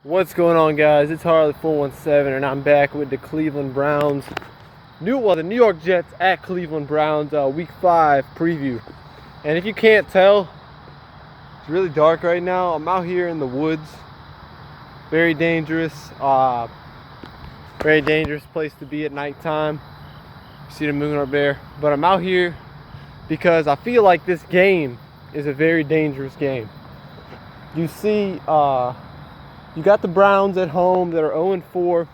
What's going on, guys? It's Harley 417, and I'm back with the Cleveland Browns. The New York Jets at Cleveland Browns Week 5 preview. And if you can't tell, it's really dark right now. I'm out here in the woods. Very dangerous. Very dangerous place to be at nighttime. You see the moon up there. But I'm out here because I feel like this game is a very dangerous game. You see, you got the Browns at home that are 0-4.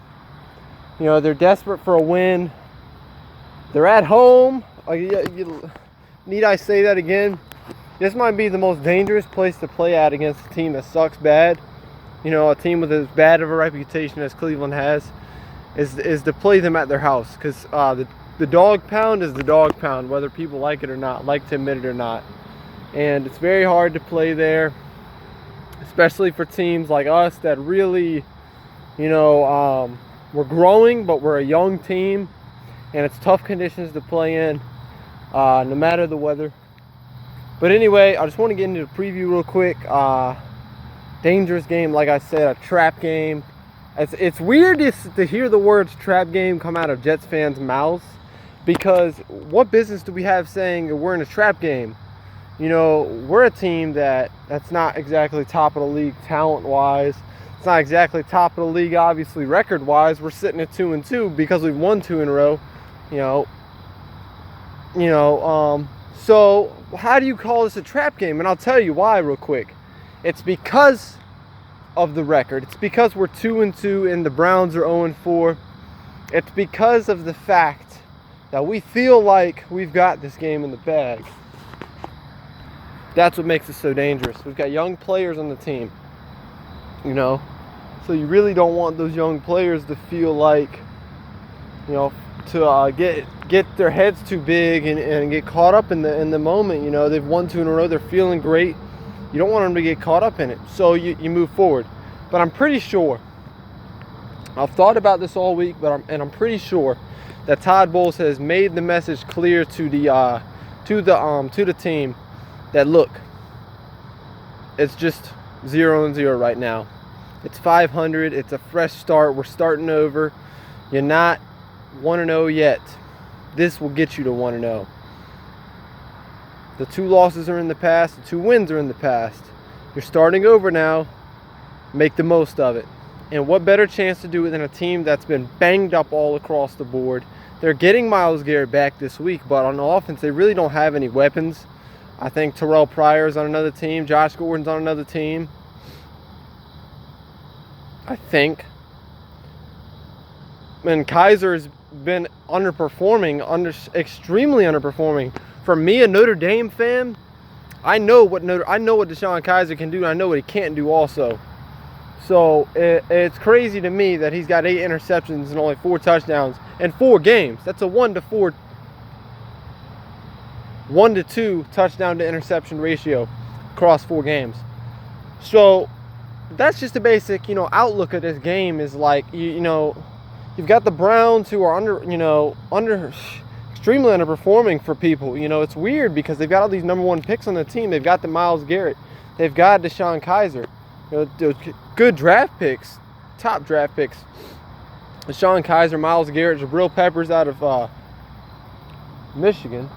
You know, they're desperate for a win. They're at home. Need I say that again? This might be the most dangerous place to play at against a team that sucks bad. You know, a team with as bad of a reputation as Cleveland has, is to play them at their house. Because the dog pound is the dog pound, whether people like it or not, like to admit it or not. And it's very hard to play there, especially for teams like us that really, we're growing, but we're a young team, and it's tough conditions to play in, no matter the weather. But anyway, I just want to get into the preview real quick. Dangerous game, like I said, a trap game. It's weird to hear the words trap game come out of Jets fans' mouths, because what business do we have saying we're in a trap game? You know, we're a team that's not exactly top of the league talent-wise. It's not exactly top of the league, obviously, record-wise. We're sitting at 2-2 because we've won 2 in a row. So how do you call this a trap game? And I'll tell you why real quick. It's because of the record. It's because we're 2-2 and the Browns are 0-4. It's because of the fact that we feel like we've got this game in the bag. That's what makes it so dangerous. We've got young players on the team, so you really don't want those young players to feel like, to get their heads too big and get caught up in the moment. You know, they've won 2 in a row. They're feeling great. You don't want them to get caught up in it. So you move forward. But I'm pretty sure, I've thought about this all week, I'm pretty sure that Todd Bowles has made the message clear to the team that, look, it's just 0-0 right now. It's 500. It's a fresh start. We're starting over. You're not 1-0 yet. This will get you to 1-0. The 2 losses are in the past. The 2 wins are in the past. You're starting over now. Make the most of it. And what better chance to do it than a team that's been banged up all across the board? They're getting Myles Garrett back this week, but on offense, they really don't have any weapons. I think Terrell Pryor's on another team. Josh Gordon's on another team. I think. And Kizer has been extremely underperforming. For me, a Notre Dame fan, I know what DeShone Kizer can do, and I know what he can't do also. So it's crazy to me that he's got 8 interceptions and only 4 touchdowns in 4 games. That's a 1-2 touchdown to interception ratio across 4 games. So that's just the basic, outlook of this game. Is like, you've got the Browns who are extremely underperforming for people. It's weird because they've got all these number 1 picks on the team. They've got the Myles Garrett. They've got DeShone Kizer. Good draft picks, top draft picks. DeShone Kizer, Myles Garrett, Jabril Peppers out of Michigan.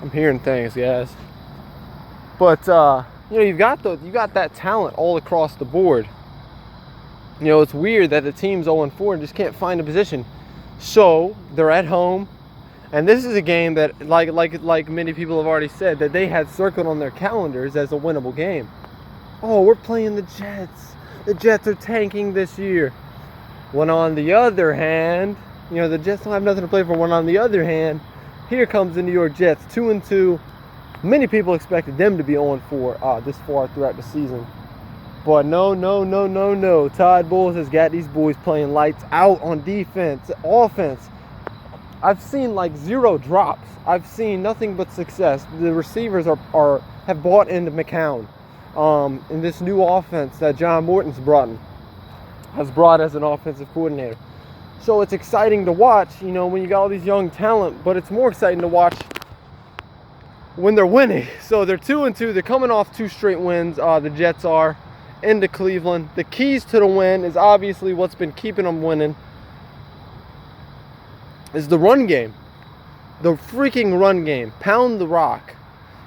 I'm hearing things, guys. But you've got that talent all across the board. It's weird that the team's 0-4 and just can't find a position. So they're at home, and this is a game that, like many people have already said, that they had circled on their calendars as a winnable game. Oh, we're playing the Jets. The Jets are tanking this year. When on the other hand, the Jets don't have nothing to play for. When on the other hand, here comes the New York Jets, 2-2. Many people expected them to be 0-4 this far throughout the season. But no. Todd Bowles has got these boys playing lights out on defense. Offense, I've seen like 0 drops. I've seen nothing but success. The receivers have bought into McCown. In this new offense that John Morton's has brought as an offensive coordinator. So it's exciting to watch, when you got all these young talent, but it's more exciting to watch when they're winning. So they're 2-2. They're coming off 2 straight wins. The Jets are into Cleveland. The keys to the win is obviously what's been keeping them winning is the run game. The freaking run game. Pound the rock.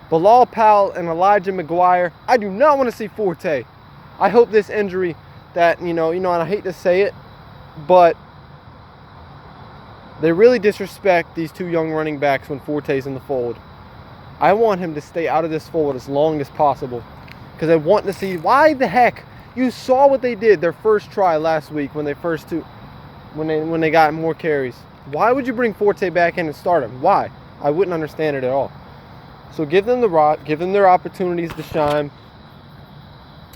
Bilal Powell and Elijah McGuire. I do not want to see Forte. I hope this injury that, you know, and I hate to say it, but they really disrespect these 2 young running backs when Forte's in the fold. I want him to stay out of this fold as long as possible because I want to see why the heck. You saw what they did their first try last week when they got more carries. Why would you bring Forte back in and start him? Why? I wouldn't understand it at all. So give them the rock, give them their opportunities to shine.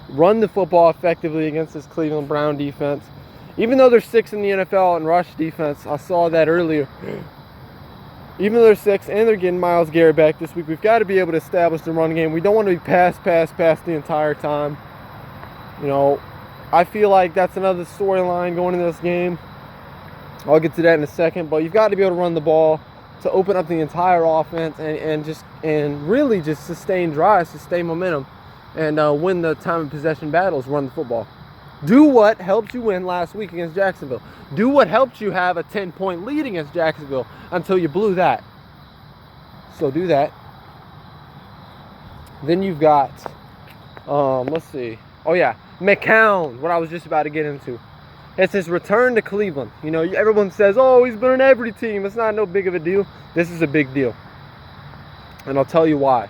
Run the football effectively against this Cleveland Brown defense. Even though they're 6th in the NFL in rush defense, I saw that earlier. Even though they're 6th and they're getting Myles Garrett back this week, we've got to be able to establish the run game. We don't want to be pass the entire time. You know, I feel like that's another storyline going into this game. I'll get to that in a second, but you've got to be able to run the ball to open up the entire offense and really just sustain drives, sustain momentum, and win the time of possession battles, run the football. Do what helped you win last week against Jacksonville. Do what helped you have a 10-point lead against Jacksonville until you blew that. So do that. Then you've got, let's see. Oh yeah, McCown, what I was just about to get into. It's his return to Cleveland. You know, everyone says, oh, he's been on every team. It's not no big of a deal. This is a big deal. And I'll tell you why.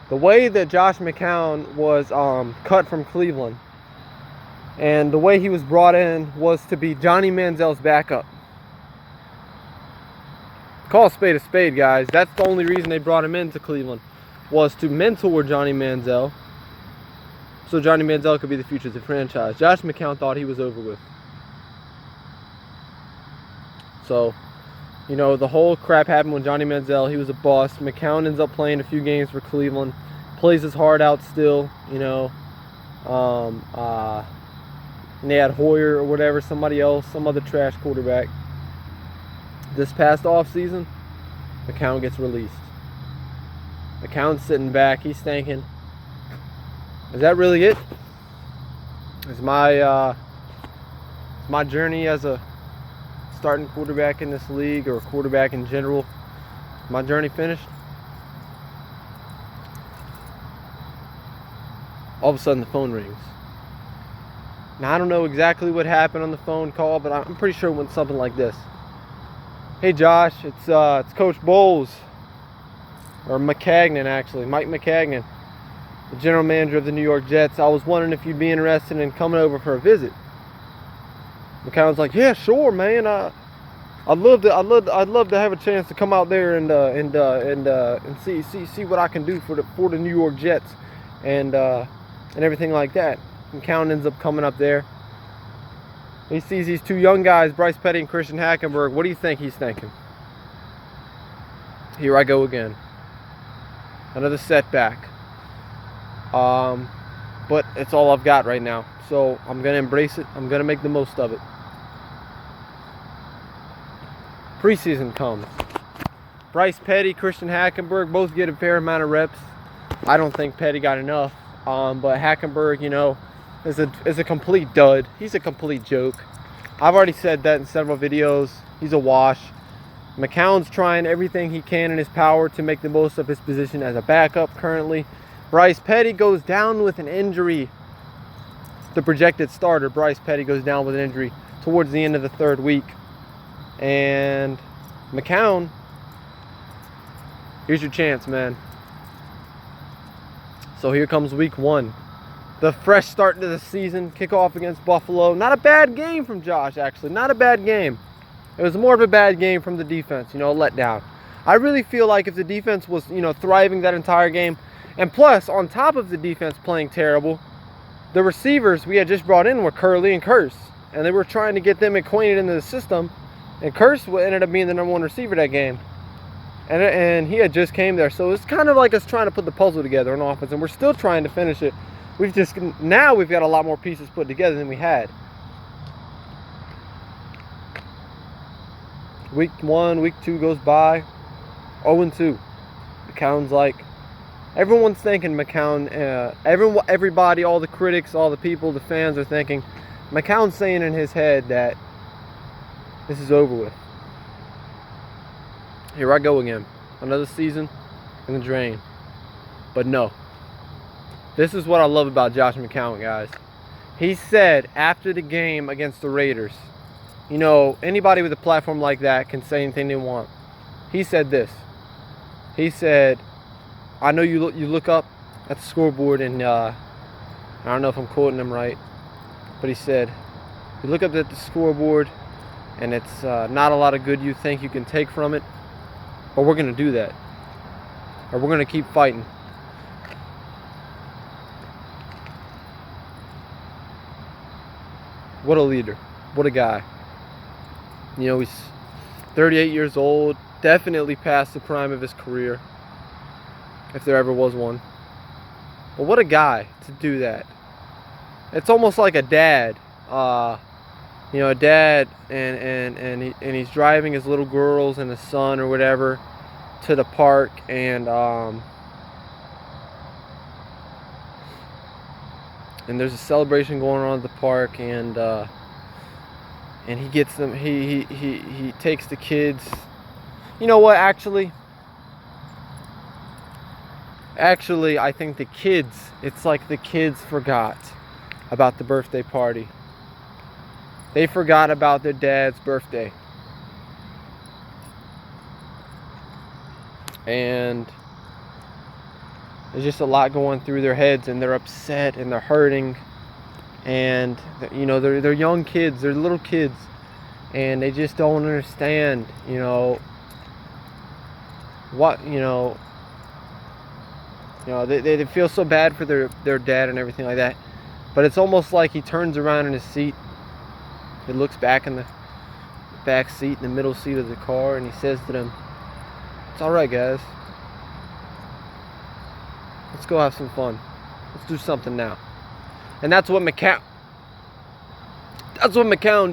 The way that Josh McCown was cut from Cleveland and the way he was brought in was to be Johnny Manziel's backup. Call a spade, guys. That's the only reason they brought him into Cleveland, was to mentor Johnny Manziel so Johnny Manziel could be the future of the franchise. Josh McCown thought he was over with. So, you know, the whole crap happened with Johnny Manziel. He was a bust. McCown ends up playing a few games for Cleveland. Plays his heart out still, you know. And they had Hoyer or whatever, somebody else, some other trash quarterback. This past offseason, McCown gets released. McCown's sitting back. He's thinking, is that really it? Is my journey as a starting quarterback in this league, or a quarterback in general, my journey finished? All of a sudden the phone rings. Now I don't know exactly what happened on the phone call, but I'm pretty sure it went something like this. Hey Josh, it's Coach Bowles, or McCagnon actually, Mike McCagnon, the general manager of the New York Jets. I was wondering if you'd be interested in coming over for a visit. McCown's like, yeah, sure, man. I'd love to have a chance to come out there and see what I can do for the New York Jets and everything like that. McCown ends up coming up there. He sees these 2 young guys, Bryce Petty and Christian Hackenberg. What do you think he's thinking? Here I go again. Another setback. But it's all I've got right now. So I'm going to embrace it. I'm going to make the most of it. Preseason comes. Bryce Petty, Christian Hackenberg both get a fair amount of reps. I don't think Petty got enough. But Hackenberg, you know, is a complete dud. He's a complete joke. I've already said that in several videos. He's a wash. McCown's trying everything he can in his power to make the most of his position as a backup currently. Bryce Petty goes down with an injury. The projected starter, Bryce Petty, goes down with an injury towards the end of the 3rd week. And McCown, here's your chance, man. So here comes week 1. The fresh start to the season, kickoff against Buffalo. Not a bad game from Josh, actually. Not a bad game. It was more of a bad game from the defense, you know, a letdown. I really feel like if the defense was, you know, thriving that entire game, and plus, on top of the defense playing terrible, the receivers we had just brought in were Curley and Curse. And they were trying to get them acquainted into the system. And Curse ended up being the #1 receiver that game. And he had just came there. So it's kind of like us trying to put the puzzle together on offense. And we're still trying to finish it. Now we've got a lot more pieces put together than we had. Week 1, week 2 goes by. 0-2. McCown's like, Everyone's thinking McCown, everybody, all the critics, all the people, the fans are thinking McCown's saying in his head that this is over with. Here I go again. Another season in the drain. But no. This is what I love about Josh McCown, guys. He said after the game against the Raiders, you know, anybody with a platform like that can say anything they want. He said this. He said, I know you look up at the scoreboard and I don't know if I'm quoting him right, but he said, you look up at the scoreboard and it's not a lot of good you think you can take from it, but we're going to do that. Or we're going to keep fighting. What a leader. What a guy. You know, he's 38 years old, definitely past the prime of his career, if there ever was one. But what a guy to do that. It's almost like a dad. You know, a dad and he's driving his little girls and his son or whatever to the park, and there's a celebration going on at the park, and he gets them. He takes the kids. You know what? Actually, I think the kids. It's like the kids forgot about the birthday party. They forgot about their dad's birthday, and there's just a lot going through their heads, and they're upset and they're hurting, and you know, they're young kids, they're little kids, and they just don't understand, you know, what, you know, they feel so bad for their dad and everything like that. But it's almost like he turns around in his seat, he looks back in the back seat, in the middle seat of the car, and he says to them, "It's all right, guys. Let's go have some fun. Let's do something now." And that's what McCown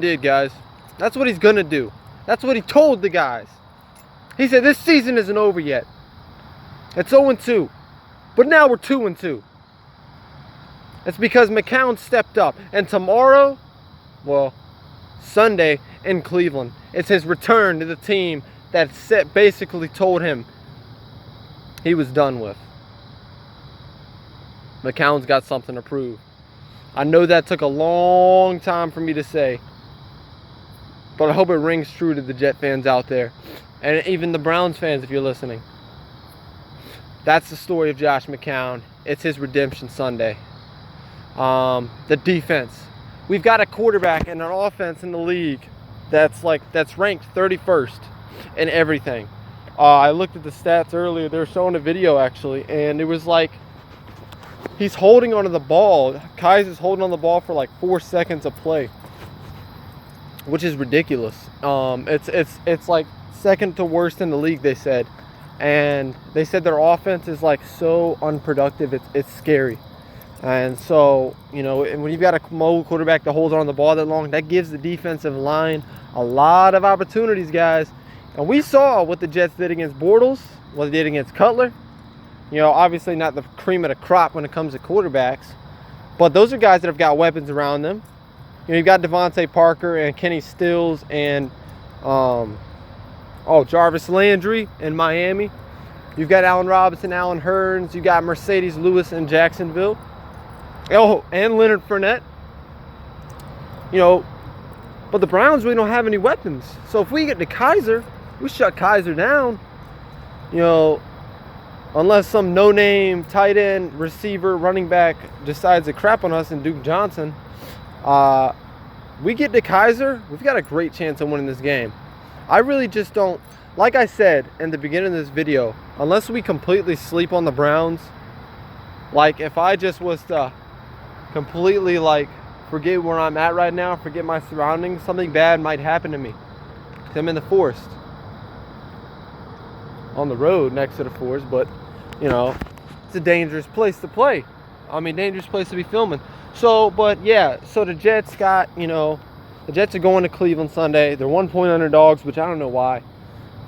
did, guys. That's what he's gonna do. That's what he told the guys. He said, this season isn't over yet. It's 0-2. But now we're 2-2. It's because McCown stepped up. And tomorrow, well, Sunday in Cleveland, it's his return to the team that basically told him he was done with. McCown's got something to prove. I know that took a long time for me to say, but I hope it rings true to the Jet fans out there, and even the Browns fans if you're listening. That's the story of Josh McCown. It's his redemption Sunday. The defense. We've got a quarterback and an offense in the league that's ranked 31st in everything. I looked at the stats earlier. They were showing a video actually, and it was like he's holding onto the ball. Kaiser's holding on the ball for like 4 seconds of play, which is ridiculous. It's like second to worst in the league, they said, and they said their offense is like so unproductive. It's scary. And so, you know, when you've got a mobile quarterback that holds on the ball that long, that gives the defensive line a lot of opportunities, guys. And we saw what the Jets did against Bortles, what they did against Cutler. You know, obviously not the cream of the crop when it comes to quarterbacks, but those are guys that have got weapons around them. You know, you've got Devontae Parker and Kenny Stills and Jarvis Landry in Miami. You've got Allen Robinson, Allen Hurns. You got Mercedes Lewis in Jacksonville. Oh, and Leonard Fournette. You know, but the Browns really don't have any weapons. So if we get to Kaiser, we shut Kaiser down. You know, unless some no-name tight end, receiver, running back decides to crap on us and Duke Johnson, we get to Kaiser, we've got a great chance of winning this game. I really just don't, like I said in the beginning of this video, unless we completely sleep on the Browns, like if I just was to completely like forget where I'm at right now, forget my surroundings, something bad might happen to me. 'Cause I'm in the forest. On the road next to the forest, but you know, it's a dangerous place to play. I mean, dangerous place to be filming. So, but yeah, so the Jets got, you know, the Jets are going to Cleveland Sunday. They're 1-point underdogs, which I don't know why.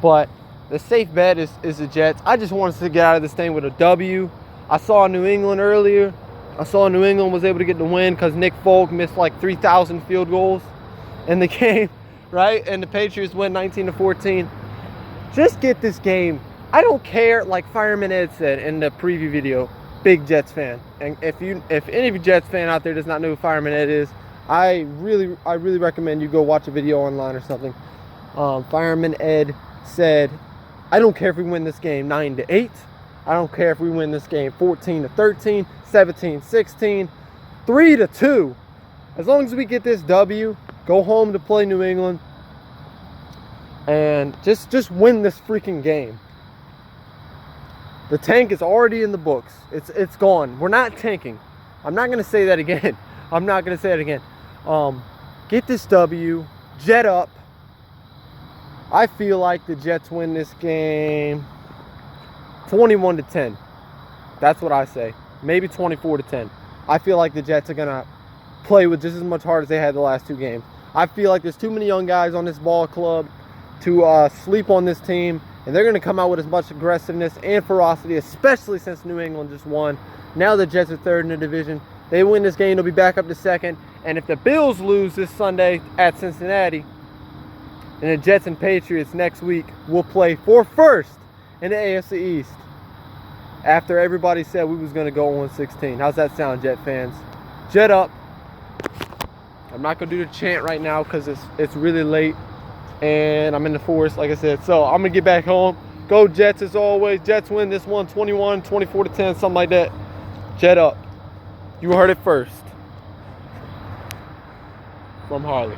But the safe bet is the Jets. I just want us to get out of this thing with a W. I saw New England earlier. I saw New England was able to get the win because Nick Folk missed like 3,000 field goals in the game, right? And the Patriots win 19-14. Just get this game. I don't care, like Fireman Ed said in the preview video, big Jets fan. And if any of you Jets fan out there does not know who Fireman Ed is, I really recommend you go watch a video online or something. Fireman Ed said, I don't care if we win this game 9-8. I don't care if we win this game 14-13, 17-16, 3-2. As long as we get this W, go home to play New England, and just win this freaking game. The tank is already in the books. It's gone. We're not tanking. I'm not gonna say that again. I'm not gonna say it again. Get this W. Jet up. I feel like the Jets win this game 21-10. That's what I say. Maybe 24-10. I feel like the Jets are gonna play with just as much heart as they had the last two games. I feel like there's too many young guys on this ball club to sleep on this team, and they're gonna come out with as much aggressiveness and ferocity, especially since New England just won. Now the Jets are third in the division. They win this game, they'll be back up to second. And if the Bills lose this Sunday at Cincinnati, and the Jets and Patriots next week will play for first in the AFC East, after everybody said we was going to go 1-16. How's that sound, Jet fans? Jet up. I'm not going to do the chant right now because it's really late and I'm in the forest, like I said. So I'm going to get back home. Go Jets as always. Jets win this one 21, 24-10, something like that. Jet up. You heard it first from Harley.